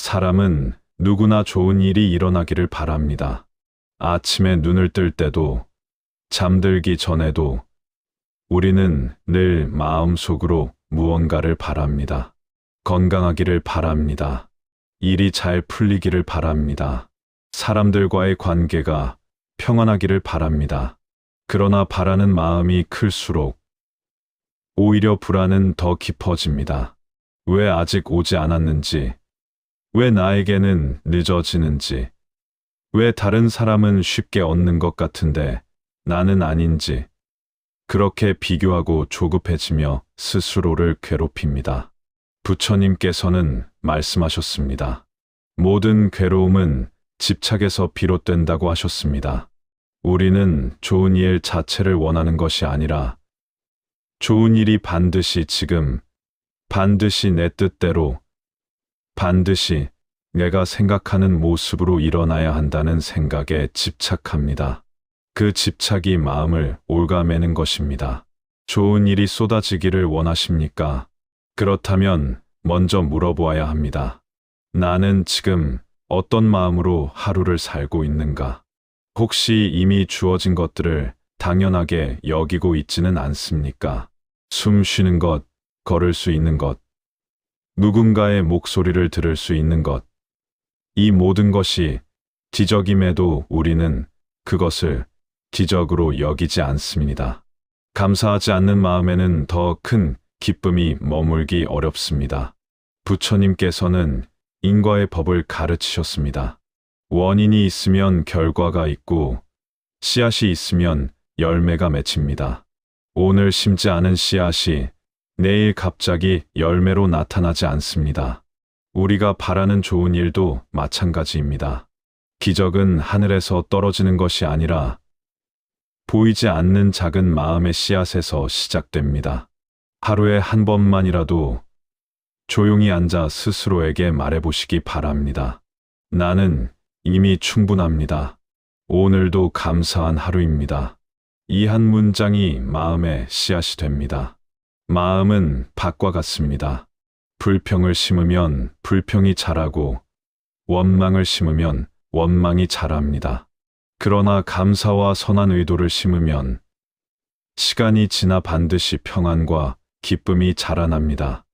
사람은 누구나 좋은 일이 일어나기를 바랍니다. 아침에 눈을 뜰 때도, 잠들기 전에도 우리는 늘 마음속으로 무언가를 바랍니다. 건강하기를 바랍니다. 일이 잘 풀리기를 바랍니다. 사람들과의 관계가 평안하기를 바랍니다. 그러나 바라는 마음이 클수록 오히려 불안은 더 깊어집니다. 왜 아직 오지 않았는지, 왜 나에게는 늦어지는지, 왜 다른 사람은 쉽게 얻는 것 같은데 나는 아닌지, 그렇게 비교하고 조급해지며 스스로를 괴롭힙니다. 부처님께서는 말씀하셨습니다. 모든 괴로움은 집착에서 비롯된다고 하셨습니다. 우리는 좋은 일 자체를 원하는 것이 아니라 좋은 일이 반드시 지금, 반드시 내 뜻대로, 반드시 내가 생각하는 모습으로 일어나야 한다는 생각에 집착합니다. 그 집착이 마음을 옭아매는 것입니다. 좋은 일이 쏟아지기를 원하십니까? 그렇다면 먼저 물어보아야 합니다. 나는 지금 어떤 마음으로 하루를 살고 있는가? 혹시 이미 주어진 것들을 당연하게 여기고 있지는 않습니까? 숨 쉬는 것, 걸을 수 있는 것, 누군가의 목소리를 들을 수 있는 것, 이 모든 것이 기적임에도 우리는 그것을 기적으로 여기지 않습니다. 감사하지 않는 마음에는 더 큰 기쁨이 머물기 어렵습니다. 부처님께서는 인과의 법을 가르치셨습니다. 원인이 있으면 결과가 있고 씨앗이 있으면 열매가 맺힙니다. 오늘 심지 않은 씨앗이 내일 갑자기 열매로 나타나지 않습니다. 우리가 바라는 좋은 일도 마찬가지입니다. 기적은 하늘에서 떨어지는 것이 아니라 보이지 않는 작은 마음의 씨앗에서 시작됩니다. 하루에 한 번만이라도 조용히 앉아 스스로에게 말해보시기 바랍니다. 나는 이미 충분합니다. 오늘도 감사한 하루입니다. 이 한 문장이 마음의 씨앗이 됩니다. 마음은 밭과 같습니다. 불평을 심으면 불평이 자라고 원망을 심으면 원망이 자랍니다. 그러나 감사와 선한 의도를 심으면 시간이 지나 반드시 평안과 기쁨이 자라납니다.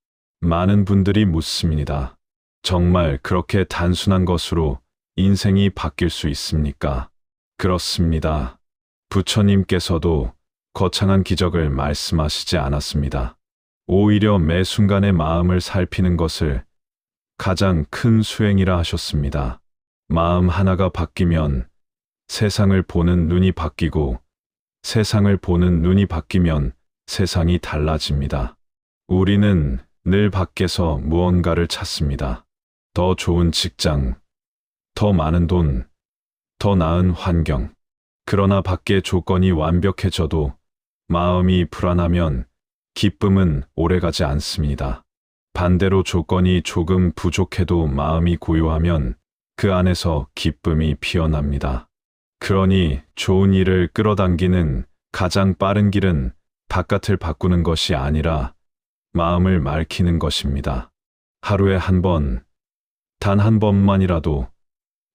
많은 분들이 묻습니다. 정말 그렇게 단순한 것으로 인생이 바뀔 수 있습니까? 그렇습니다. 부처님께서도 거창한 기적을 말씀하시지 않았습니다. 오히려 매 순간의 마음을 살피는 것을 가장 큰 수행이라 하셨습니다. 마음 하나가 바뀌면 세상을 보는 눈이 바뀌고 세상을 보는 눈이 바뀌면 세상이 달라집니다. 우리는 늘 밖에서 무언가를 찾습니다. 더 좋은 직장, 더 많은 돈, 더 나은 환경. 그러나 밖의 조건이 완벽해져도 마음이 불안하면 기쁨은 오래가지 않습니다. 반대로 조건이 조금 부족해도 마음이 고요하면 그 안에서 기쁨이 피어납니다. 그러니 좋은 일을 끌어당기는 가장 빠른 길은 바깥을 바꾸는 것이 아니라 마음을 맑히는 것입니다. 하루에 한 번, 단 한 번만이라도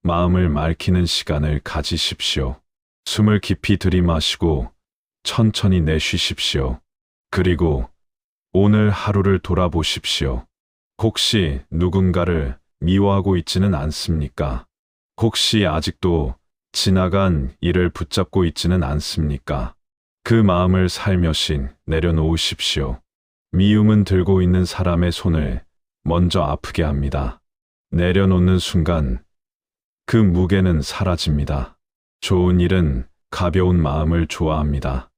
마음을 맑히는 시간을 가지십시오. 숨을 깊이 들이마시고 천천히 내쉬십시오. 그리고 오늘 하루를 돌아보십시오. 혹시 누군가를 미워하고 있지는 않습니까? 혹시 아직도 지나간 일을 붙잡고 있지는 않습니까? 그 마음을 살며시 내려놓으십시오. 미움은 들고 있는 사람의 손을 먼저 아프게 합니다. 내려놓는 순간 그 무게는 사라집니다. 좋은 일은 가벼운 마음을 좋아합니다.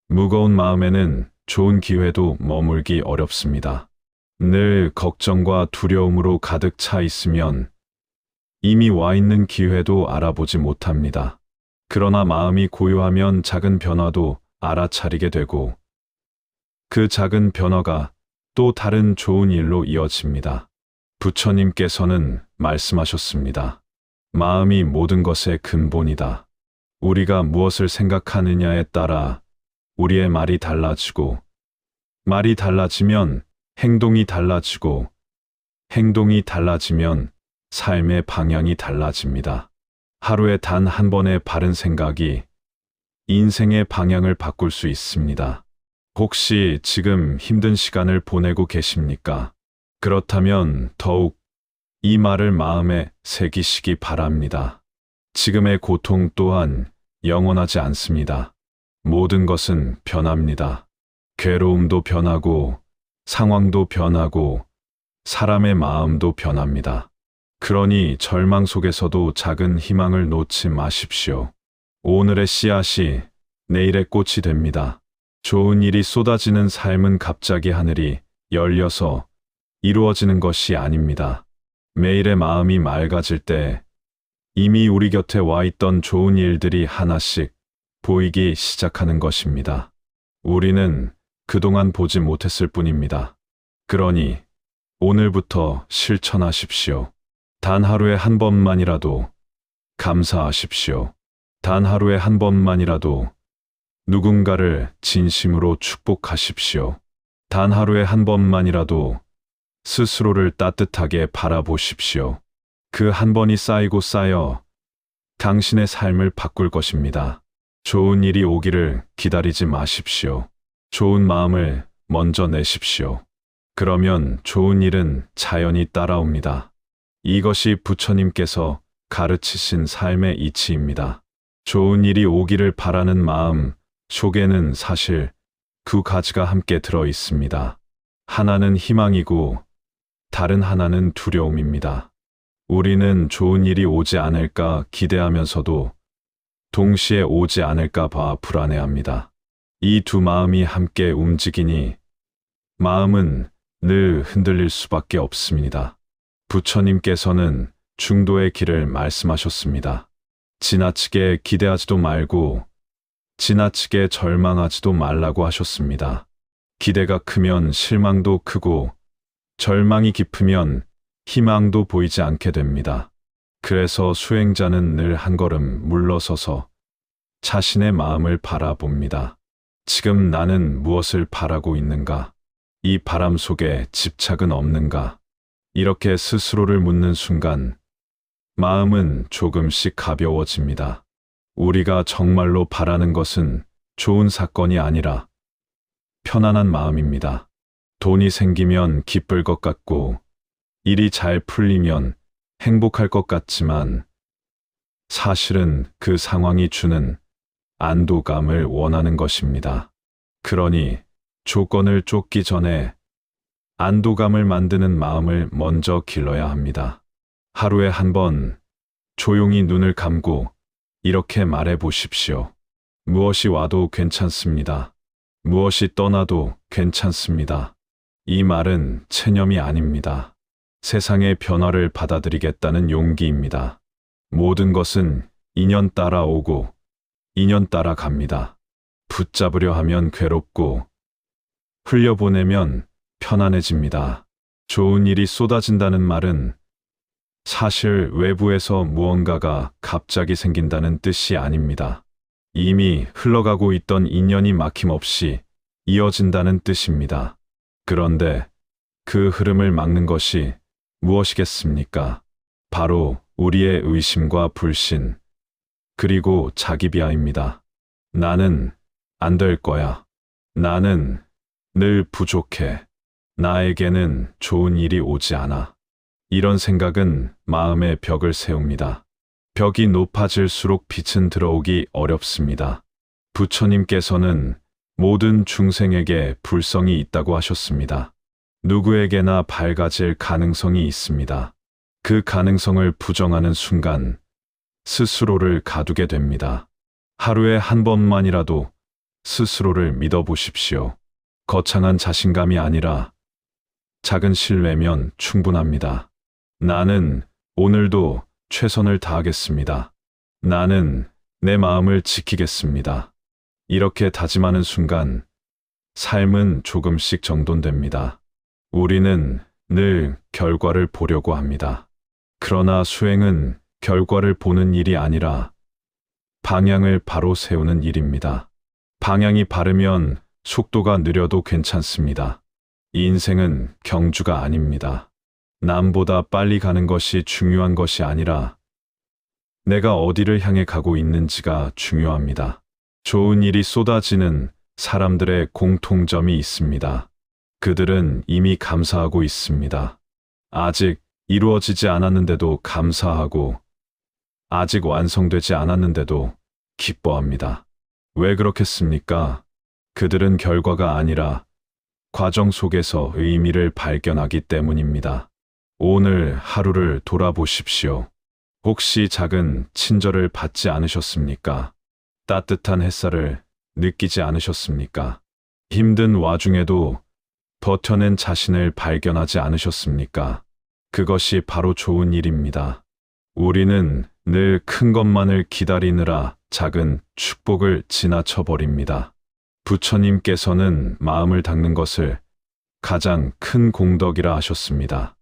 무거운 마음에는 좋은 기회도 머물기 어렵습니다. 늘 걱정과 두려움으로 가득 차 있으면 이미 와 있는 기회도 알아보지 못합니다. 그러나 마음이 고요하면 작은 변화도 알아차리게 되고 그 작은 변화가 또 다른 좋은 일로 이어집니다. 부처님께서는 말씀하셨습니다. 마음이 모든 것의 근본이다. 우리가 무엇을 생각하느냐에 따라 우리의 말이 달라지고 말이 달라지면 행동이 달라지고 행동이 달라지면 삶의 방향이 달라집니다. 하루에 단 한 번의 바른 생각이 인생의 방향을 바꿀 수 있습니다. 혹시 지금 힘든 시간을 보내고 계십니까? 그렇다면 더욱 이 말을 마음에 새기시기 바랍니다. 지금의 고통 또한 영원하지 않습니다. 모든 것은 변합니다. 괴로움도 변하고, 상황도 변하고, 사람의 마음도 변합니다. 그러니 절망 속에서도 작은 희망을 놓지 마십시오. 오늘의 씨앗이 내일의 꽃이 됩니다. 좋은 일이 쏟아지는 삶은 갑자기 하늘이 열려서 이루어지는 것이 아닙니다. 매일의 마음이 맑아질 때 이미 우리 곁에 와 있던 좋은 일들이 하나씩 보이기 시작하는 것입니다. 우리는 그동안 보지 못했을 뿐입니다. 그러니 오늘부터 실천하십시오. 단 하루에 한 번만이라도 감사하십시오. 단 하루에 한 번만이라도 누군가를 진심으로 축복하십시오. 단 하루에 한 번만이라도 스스로를 따뜻하게 바라보십시오. 그 한 번이 쌓이고 쌓여 당신의 삶을 바꿀 것입니다. 좋은 일이 오기를 기다리지 마십시오. 좋은 마음을 먼저 내십시오. 그러면 좋은 일은 자연히 따라옵니다. 이것이 부처님께서 가르치신 삶의 이치입니다. 좋은 일이 오기를 바라는 마음 속에는 사실 두 가지가 함께 들어 있습니다. 하나는 희망이고 다른 하나는 두려움입니다. 우리는 좋은 일이 오지 않을까 기대하면서도 동시에 오지 않을까 봐 불안해합니다. 이 두 마음이 함께 움직이니 마음은 늘 흔들릴 수밖에 없습니다. 부처님께서는 중도의 길을 말씀하셨습니다. 지나치게 기대하지도 말고 지나치게 절망하지도 말라고 하셨습니다. 기대가 크면 실망도 크고 절망이 깊으면 희망도 보이지 않게 됩니다. 그래서 수행자는 늘 한 걸음 물러서서 자신의 마음을 바라봅니다. 지금 나는 무엇을 바라고 있는가? 이 바람 속에 집착은 없는가? 이렇게 스스로를 묻는 순간 마음은 조금씩 가벼워집니다. 우리가 정말로 바라는 것은 좋은 사건이 아니라 편안한 마음입니다. 돈이 생기면 기쁠 것 같고 일이 잘 풀리면 행복할 것 같지만 사실은 그 상황이 주는 안도감을 원하는 것입니다. 그러니 조건을 쫓기 전에 안도감을 만드는 마음을 먼저 길러야 합니다. 하루에 한 번 조용히 눈을 감고 이렇게 말해 보십시오. 무엇이 와도 괜찮습니다. 무엇이 떠나도 괜찮습니다. 이 말은 체념이 아닙니다. 세상의 변화를 받아들이겠다는 용기입니다. 모든 것은 인연 따라 오고 인연 따라 갑니다. 붙잡으려 하면 괴롭고 흘려보내면 편안해집니다. 좋은 일이 쏟아진다는 말은 사실 외부에서 무언가가 갑자기 생긴다는 뜻이 아닙니다. 이미 흘러가고 있던 인연이 막힘없이 이어진다는 뜻입니다. 그런데 그 흐름을 막는 것이 무엇이겠습니까? 바로 우리의 의심과 불신, 그리고 자기 비하입니다. 나는 안 될 거야. 나는 늘 부족해. 나에게는 좋은 일이 오지 않아. 이런 생각은 마음의 벽을 세웁니다. 벽이 높아질수록 빛은 들어오기 어렵습니다. 부처님께서는 모든 중생에게 불성이 있다고 하셨습니다. 누구에게나 밝아질 가능성이 있습니다. 그 가능성을 부정하는 순간 스스로를 가두게 됩니다. 하루에 한 번만이라도 스스로를 믿어보십시오. 거창한 자신감이 아니라 작은 신뢰면 충분합니다. 나는 오늘도 최선을 다하겠습니다. 나는 내 마음을 지키겠습니다. 이렇게 다짐하는 순간 삶은 조금씩 정돈됩니다. 우리는 늘 결과를 보려고 합니다. 그러나 수행은 결과를 보는 일이 아니라 방향을 바로 세우는 일입니다. 방향이 바르면 속도가 느려도 괜찮습니다. 이 인생은 경주가 아닙니다. 남보다 빨리 가는 것이 중요한 것이 아니라 내가 어디를 향해 가고 있는지가 중요합니다. 좋은 일이 쏟아지는 사람들의 공통점이 있습니다. 그들은 이미 감사하고 있습니다. 아직 이루어지지 않았는데도 감사하고, 아직 완성되지 않았는데도 기뻐합니다. 왜 그렇겠습니까? 그들은 결과가 아니라 과정 속에서 의미를 발견하기 때문입니다. 오늘 하루를 돌아보십시오. 혹시 작은 친절을 받지 않으셨습니까? 따뜻한 햇살을 느끼지 않으셨습니까? 힘든 와중에도 버텨낸 자신을 발견하지 않으셨습니까? 그것이 바로 좋은 일입니다. 우리는 늘 큰 것만을 기다리느라 작은 축복을 지나쳐버립니다. 부처님께서는 마음을 닦는 것을 가장 큰 공덕이라 하셨습니다.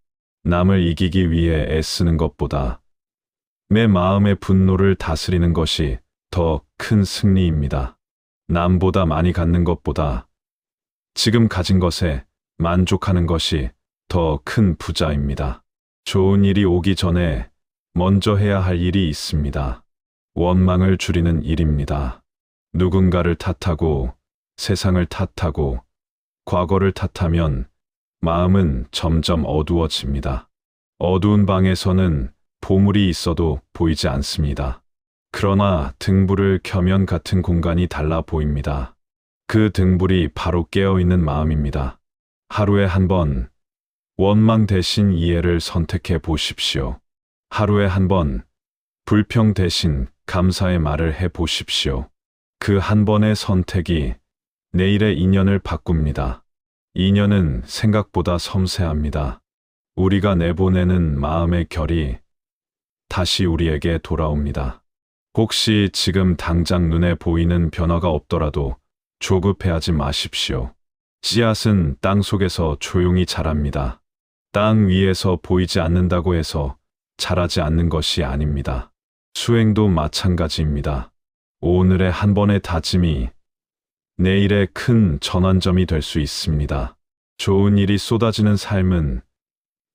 남을 이기기 위해 애쓰는 것보다 내 마음의 분노를 다스리는 것이 더 큰 승리입니다. 남보다 많이 갖는 것보다 지금 가진 것에 만족하는 것이 더 큰 부자입니다. 좋은 일이 오기 전에 먼저 해야 할 일이 있습니다. 원망을 줄이는 일입니다. 누군가를 탓하고 세상을 탓하고 과거를 탓하면 마음은 점점 어두워집니다. 어두운 방에서는 보물이 있어도 보이지 않습니다. 그러나 등불을 켜면 같은 공간이 달라 보입니다. 그 등불이 바로 깨어있는 마음입니다. 하루에 한 번 원망 대신 이해를 선택해 보십시오. 하루에 한 번 불평 대신 감사의 말을 해 보십시오. 그 한 번의 선택이 내일의 인연을 바꿉니다. 인연은 생각보다 섬세합니다. 우리가 내보내는 마음의 결이 다시 우리에게 돌아옵니다. 혹시 지금 당장 눈에 보이는 변화가 없더라도 조급해하지 마십시오. 씨앗은 땅 속에서 조용히 자랍니다. 땅 위에서 보이지 않는다고 해서 자라지 않는 것이 아닙니다. 수행도 마찬가지입니다. 오늘의 한 번의 다짐이 내일의 큰 전환점이 될 수 있습니다. 좋은 일이 쏟아지는 삶은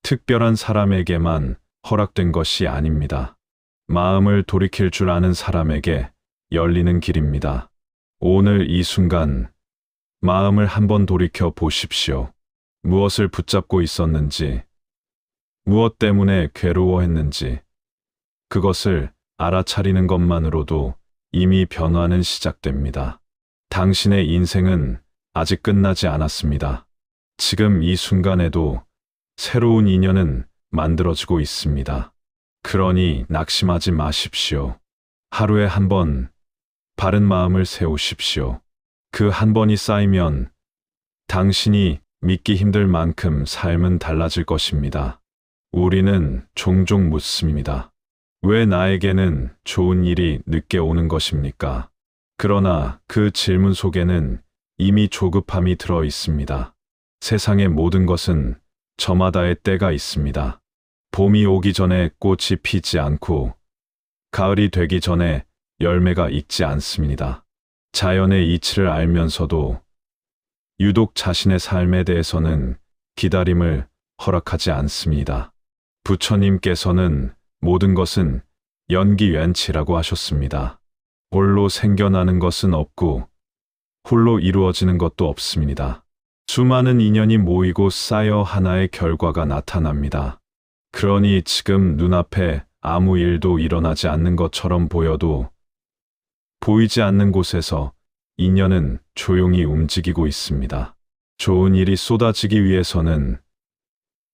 특별한 사람에게만 허락된 것이 아닙니다. 마음을 돌이킬 줄 아는 사람에게 열리는 길입니다. 오늘 이 순간 마음을 한번 돌이켜 보십시오. 무엇을 붙잡고 있었는지, 무엇 때문에 괴로워했는지, 그것을 알아차리는 것만으로도 이미 변화는 시작됩니다. 당신의 인생은 아직 끝나지 않았습니다. 지금 이 순간에도 새로운 인연은 만들어지고 있습니다. 그러니 낙심하지 마십시오. 하루에 한 번 바른 마음을 세우십시오. 그 한 번이 쌓이면 당신이 믿기 힘들 만큼 삶은 달라질 것입니다. 우리는 종종 묻습니다. 왜 나에게는 좋은 일이 늦게 오는 것입니까? 그러나 그 질문 속에는 이미 조급함이 들어 있습니다. 세상의 모든 것은 저마다의 때가 있습니다. 봄이 오기 전에 꽃이 피지 않고 가을이 되기 전에 열매가 익지 않습니다. 자연의 이치를 알면서도 유독 자신의 삶에 대해서는 기다림을 허락하지 않습니다. 부처님께서는 모든 것은 연기연치라고 하셨습니다. 홀로 생겨나는 것은 없고 홀로 이루어지는 것도 없습니다. 수많은 인연이 모이고 쌓여 하나의 결과가 나타납니다. 그러니 지금 눈앞에 아무 일도 일어나지 않는 것처럼 보여도 보이지 않는 곳에서 인연은 조용히 움직이고 있습니다. 좋은 일이 쏟아지기 위해서는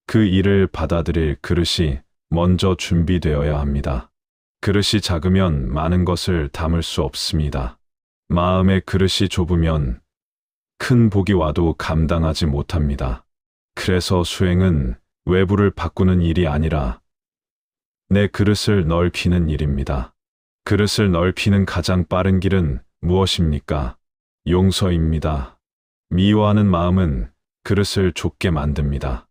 그 일을 받아들일 그릇이 먼저 준비되어야 합니다. 그릇이 작으면 많은 것을 담을 수 없습니다. 마음의 그릇이 좁으면 큰 복이 와도 감당하지 못합니다. 그래서 수행은 외부를 바꾸는 일이 아니라 내 그릇을 넓히는 일입니다. 그릇을 넓히는 가장 빠른 길은 무엇입니까? 용서입니다. 미워하는 마음은 그릇을 좁게 만듭니다.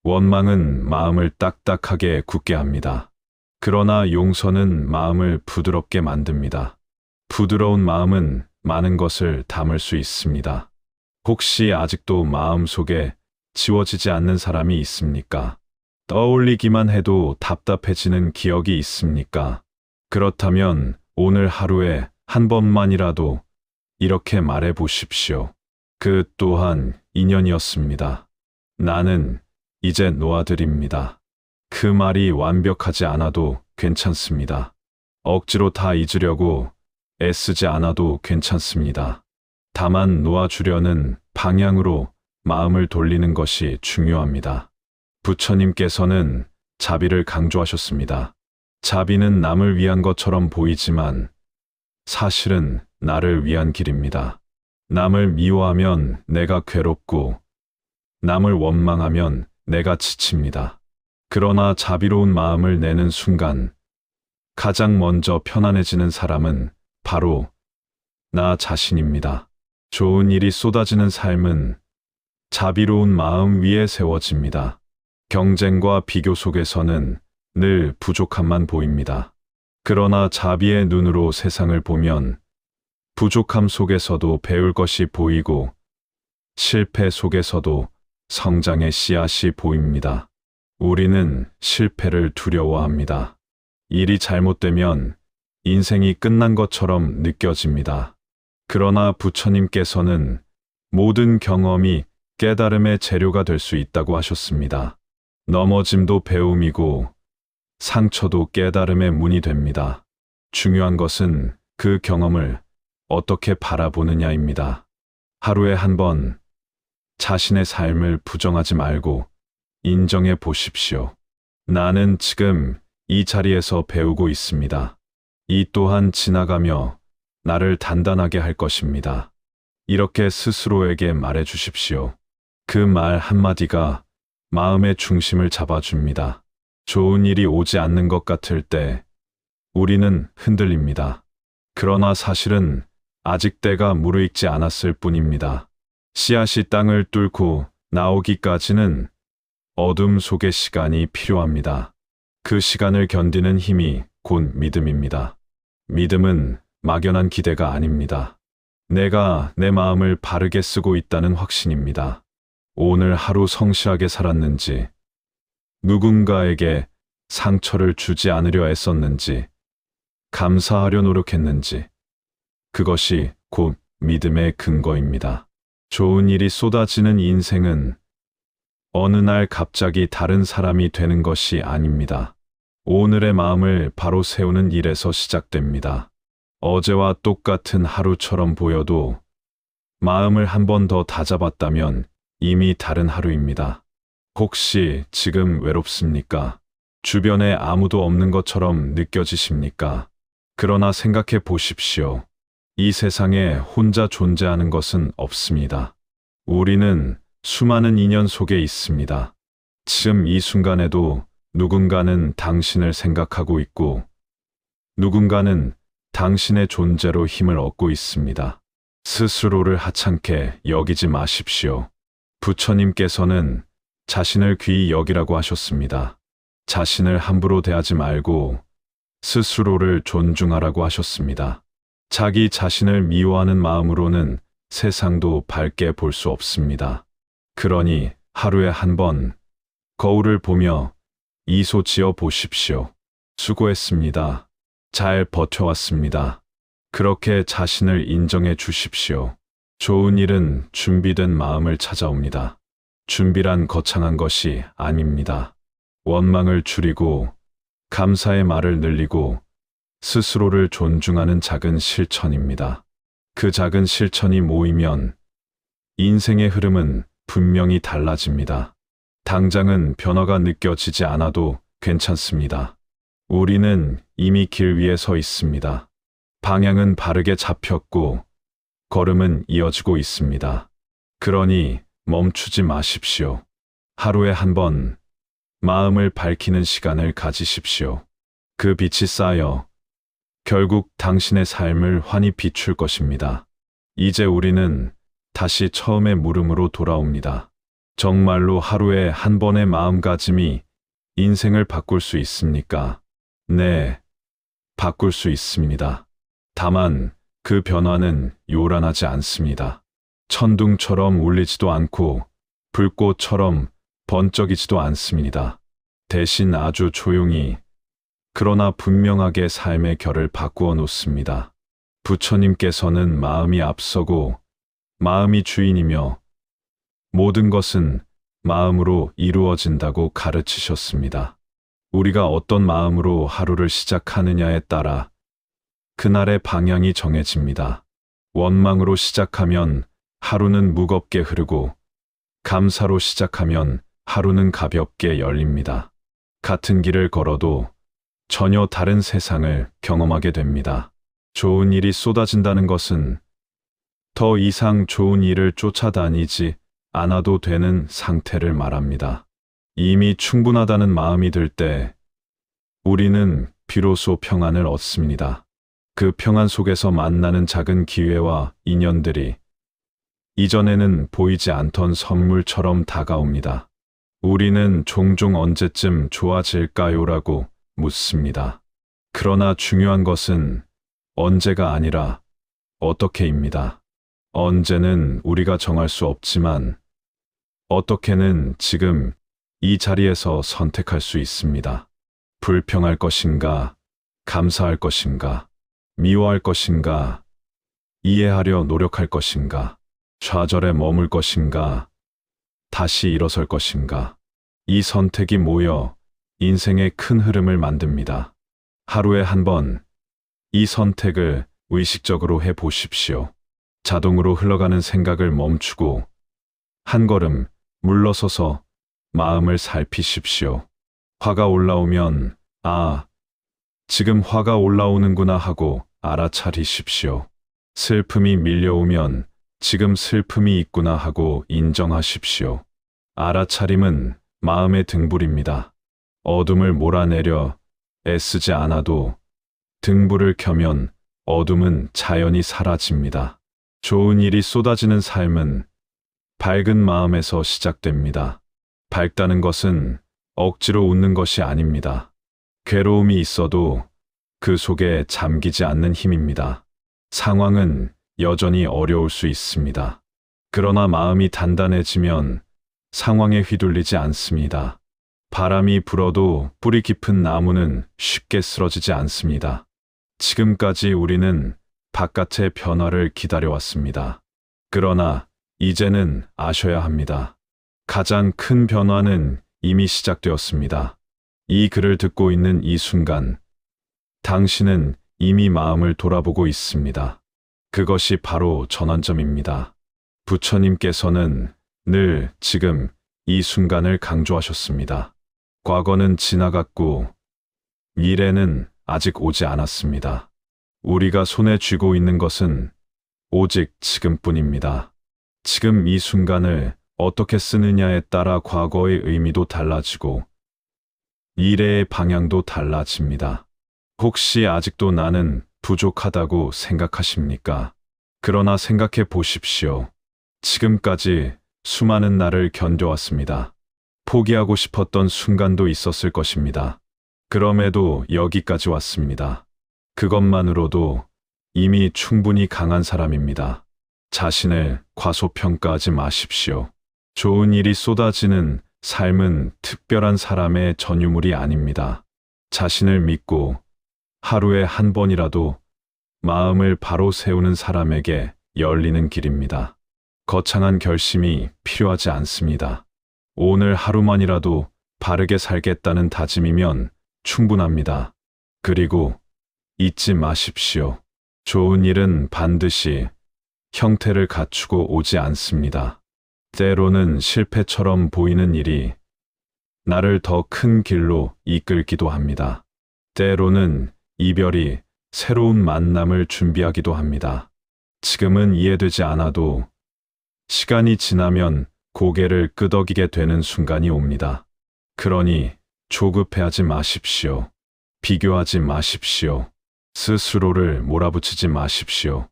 원망은 마음을 딱딱하게 굳게 합니다. 그러나 용서는 마음을 부드럽게 만듭니다. 부드러운 마음은 많은 것을 담을 수 있습니다. 혹시 아직도 마음속에 지워지지 않는 사람이 있습니까? 떠올리기만 해도 답답해지는 기억이 있습니까? 그렇다면 오늘 하루에 한 번만이라도 이렇게 말해 보십시오. 그 또한 인연이었습니다. 나는 이제 놓아드립니다. 그 말이 완벽하지 않아도 괜찮습니다. 억지로 다 잊으려고 애쓰지 않아도 괜찮습니다. 다만 놓아주려는 방향으로 마음을 돌리는 것이 중요합니다. 부처님께서는 자비를 강조하셨습니다. 자비는 남을 위한 것처럼 보이지만 사실은 나를 위한 길입니다. 남을 미워하면 내가 괴롭고 남을 원망하면 내가 지칩니다. 그러나 자비로운 마음을 내는 순간 가장 먼저 편안해지는 사람은 바로 나 자신입니다. 좋은 일이 쏟아지는 삶은 자비로운 마음 위에 세워집니다. 경쟁과 비교 속에서는 늘 부족함만 보입니다. 그러나 자비의 눈으로 세상을 보면 부족함 속에서도 배울 것이 보이고 실패 속에서도 성장의 씨앗이 보입니다. 우리는 실패를 두려워합니다. 일이 잘못되면 인생이 끝난 것처럼 느껴집니다. 그러나 부처님께서는 모든 경험이 깨달음의 재료가 될 수 있다고 하셨습니다. 넘어짐도 배움이고 상처도 깨달음의 문이 됩니다. 중요한 것은 그 경험을 어떻게 바라보느냐입니다. 하루에 한 번 자신의 삶을 부정하지 말고 인정해 보십시오. 나는 지금 이 자리에서 배우고 있습니다. 이 또한 지나가며 나를 단단하게 할 것입니다. 이렇게 스스로에게 말해 주십시오. 그 말 한마디가 마음의 중심을 잡아줍니다. 좋은 일이 오지 않는 것 같을 때 우리는 흔들립니다. 그러나 사실은 아직 때가 무르익지 않았을 뿐입니다. 씨앗이 땅을 뚫고 나오기까지는 어둠 속의 시간이 필요합니다. 그 시간을 견디는 힘이 곧 믿음입니다. 믿음은 막연한 기대가 아닙니다. 내가 내 마음을 바르게 쓰고 있다는 확신입니다. 오늘 하루 성실하게 살았는지, 누군가에게 상처를 주지 않으려 애썼는지, 감사하려 노력했는지, 그것이 곧 믿음의 근거입니다. 좋은 일이 쏟아지는 인생은 어느 날 갑자기 다른 사람이 되는 것이 아닙니다. 오늘의 마음을 바로 세우는 일에서 시작됩니다. 어제와 똑같은 하루처럼 보여도 마음을 한 번 더 다잡았다면 이미 다른 하루입니다. 혹시 지금 외롭습니까? 주변에 아무도 없는 것처럼 느껴지십니까? 그러나 생각해 보십시오. 이 세상에 혼자 존재하는 것은 없습니다. 우리는 수많은 인연 속에 있습니다. 지금 이 순간에도 누군가는 당신을 생각하고 있고 누군가는 당신의 존재로 힘을 얻고 있습니다. 스스로를 하찮게 여기지 마십시오. 부처님께서는 자신을 귀히 여기라고 하셨습니다. 자신을 함부로 대하지 말고 스스로를 존중하라고 하셨습니다. 자기 자신을 미워하는 마음으로는 세상도 밝게 볼 수 없습니다. 그러니 하루에 한 번 거울을 보며 미소 지어 보십시오. 수고했습니다. 잘 버텨왔습니다. 그렇게 자신을 인정해 주십시오. 좋은 일은 준비된 마음을 찾아옵니다. 준비란 거창한 것이 아닙니다. 원망을 줄이고 감사의 말을 늘리고 스스로를 존중하는 작은 실천입니다. 그 작은 실천이 모이면 인생의 흐름은 분명히 달라집니다. 당장은 변화가 느껴지지 않아도 괜찮습니다. 우리는 이미 길 위에 서 있습니다. 방향은 바르게 잡혔고 걸음은 이어지고 있습니다. 그러니 멈추지 마십시오. 하루에 한 번 마음을 밝히는 시간을 가지십시오. 그 빛이 쌓여 결국 당신의 삶을 환히 비출 것입니다. 이제 우리는 다시 처음의 물음으로 돌아옵니다. 정말로 하루에 한 번의 마음가짐이 인생을 바꿀 수 있습니까? 네, 바꿀 수 있습니다. 다만 그 변화는 요란하지 않습니다. 천둥처럼 울리지도 않고 불꽃처럼 번쩍이지도 않습니다. 대신 아주 조용히, 그러나 분명하게 삶의 결을 바꾸어 놓습니다. 부처님께서는 마음이 앞서고 마음이 주인이며 모든 것은 마음으로 이루어진다고 가르치셨습니다. 우리가 어떤 마음으로 하루를 시작하느냐에 따라 그날의 방향이 정해집니다. 원망으로 시작하면 하루는 무겁게 흐르고 감사로 시작하면 하루는 가볍게 열립니다. 같은 길을 걸어도 전혀 다른 세상을 경험하게 됩니다. 좋은 일이 쏟아진다는 것은 더 이상 좋은 일을 쫓아다니지 않아도 되는 상태를 말합니다. 이미 충분하다는 마음이 들 때 우리는 비로소 평안을 얻습니다. 그 평안 속에서 만나는 작은 기회와 인연들이 이전에는 보이지 않던 선물처럼 다가옵니다. 우리는 종종 언제쯤 좋아질까요라고 묻습니다. 그러나 중요한 것은 언제가 아니라 어떻게입니다. 언제는 우리가 정할 수 없지만 어떻게는 지금 이 자리에서 선택할 수 있습니다. 불평할 것인가, 감사할 것인가, 미워할 것인가, 이해하려 노력할 것인가, 좌절에 머물 것인가, 다시 일어설 것인가. 이 선택이 모여 인생의 큰 흐름을 만듭니다. 하루에 한 번 이 선택을 의식적으로 해 보십시오. 자동으로 흘러가는 생각을 멈추고 한 걸음 물러서서 마음을 살피십시오. 화가 올라오면 지금 화가 올라오는구나 하고 알아차리십시오. 슬픔이 밀려오면 지금 슬픔이 있구나 하고 인정하십시오. 알아차림은 마음의 등불입니다. 어둠을 몰아내려 애쓰지 않아도 등불을 켜면 어둠은 자연히 사라집니다. 좋은 일이 쏟아지는 삶은 밝은 마음에서 시작됩니다. 밝다는 것은 억지로 웃는 것이 아닙니다. 괴로움이 있어도 그 속에 잠기지 않는 힘입니다. 상황은 여전히 어려울 수 있습니다. 그러나 마음이 단단해지면 상황에 휘둘리지 않습니다. 바람이 불어도 뿌리 깊은 나무는 쉽게 쓰러지지 않습니다. 지금까지 우리는 바깥의 변화를 기다려왔습니다. 그러나 이제는 아셔야 합니다. 가장 큰 변화는 이미 시작되었습니다. 이 글을 듣고 있는 이 순간, 당신은 이미 마음을 돌아보고 있습니다. 그것이 바로 전환점입니다. 부처님께서는 늘 지금 이 순간을 강조하셨습니다. 과거는 지나갔고 미래는 아직 오지 않았습니다. 우리가 손에 쥐고 있는 것은 오직 지금뿐입니다. 지금 이 순간을 어떻게 쓰느냐에 따라 과거의 의미도 달라지고 미래의 방향도 달라집니다. 혹시 아직도 나는 부족하다고 생각하십니까? 그러나 생각해 보십시오. 지금까지 수많은 날을 견뎌왔습니다. 포기하고 싶었던 순간도 있었을 것입니다. 그럼에도 여기까지 왔습니다. 그것만으로도 이미 충분히 강한 사람입니다. 자신을 과소평가하지 마십시오. 좋은 일이 쏟아지는 삶은 특별한 사람의 전유물이 아닙니다. 자신을 믿고 하루에 한 번이라도 마음을 바로 세우는 사람에게 열리는 길입니다. 거창한 결심이 필요하지 않습니다. 오늘 하루만이라도 바르게 살겠다는 다짐이면 충분합니다. 그리고 잊지 마십시오. 좋은 일은 반드시 형태를 갖추고 오지 않습니다. 때로는 실패처럼 보이는 일이 나를 더 큰 길로 이끌기도 합니다. 때로는 이별이 새로운 만남을 준비하기도 합니다. 지금은 이해되지 않아도 시간이 지나면 고개를 끄덕이게 되는 순간이 옵니다. 그러니 조급해하지 마십시오. 비교하지 마십시오. 스스로를 몰아붙이지 마십시오.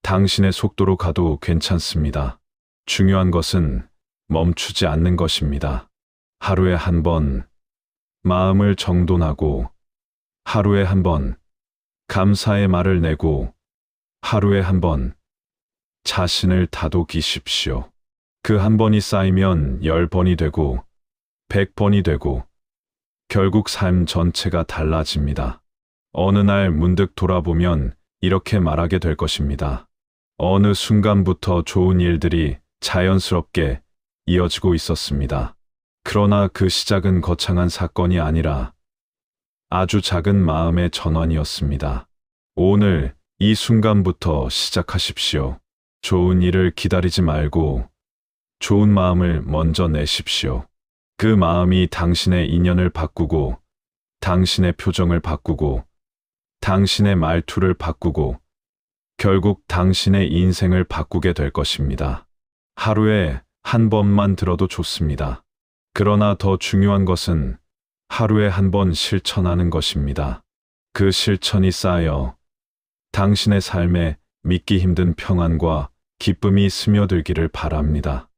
당신의 속도로 가도 괜찮습니다. 중요한 것은 멈추지 않는 것입니다. 하루에 한 번 마음을 정돈하고, 하루에 한 번 감사의 말을 내고, 하루에 한 번 자신을 다독이십시오. 그 한 번이 쌓이면 10번이 되고 100번이 되고 결국 삶 전체가 달라집니다. 어느 날 문득 돌아보면 이렇게 말하게 될 것입니다. 어느 순간부터 좋은 일들이 자연스럽게 이어지고 있었습니다. 그러나 그 시작은 거창한 사건이 아니라 아주 작은 마음의 전환이었습니다. 오늘 이 순간부터 시작하십시오. 좋은 일을 기다리지 말고 좋은 마음을 먼저 내십시오. 그 마음이 당신의 인연을 바꾸고, 당신의 표정을 바꾸고, 당신의 말투를 바꾸고, 결국 당신의 인생을 바꾸게 될 것입니다. 하루에 한 번만 들어도 좋습니다. 그러나 더 중요한 것은 하루에 한 번 실천하는 것입니다. 그 실천이 쌓여 당신의 삶에 믿기 힘든 평안과 기쁨이 스며들기를 바랍니다.